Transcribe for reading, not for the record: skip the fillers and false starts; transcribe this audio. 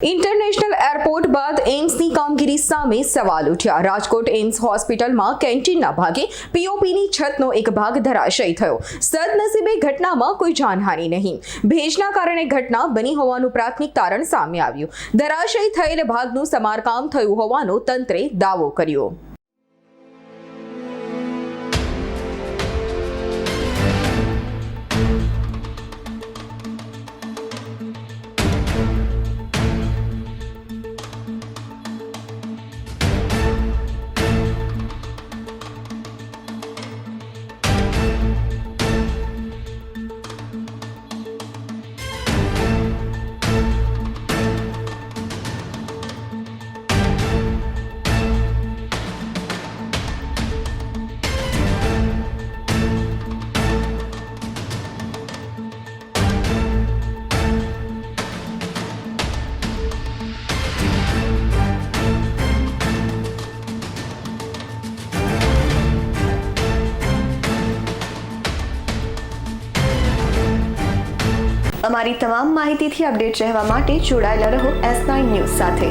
International airport બાદ એમ્સની કામગીરી સામે સવાલ ઉઠ્યા। રાજકોટ એમ્સ હોસ્પિટલમાં કેન્ટીનના ભાગે પીઓપીની છતનો એક ભાગ ધરાશયી થયો। સદનસીબે ઘટનામાં કોઈ જાનહાનિ નહીં। ભેજના કારણે ઘટના બની હોવાનું પ્રાથમિક તારણ સામે આવ્યું। ધરાશયી થયેલ ભાગનું સમારકામ થયું હોવાનો તંત્રે દાવો કર્યો। અમારી તમામ માહિતીથી અપડેટ રહેવા માટે જોડાયેલા રહો S9 ન્યૂઝ સાથે।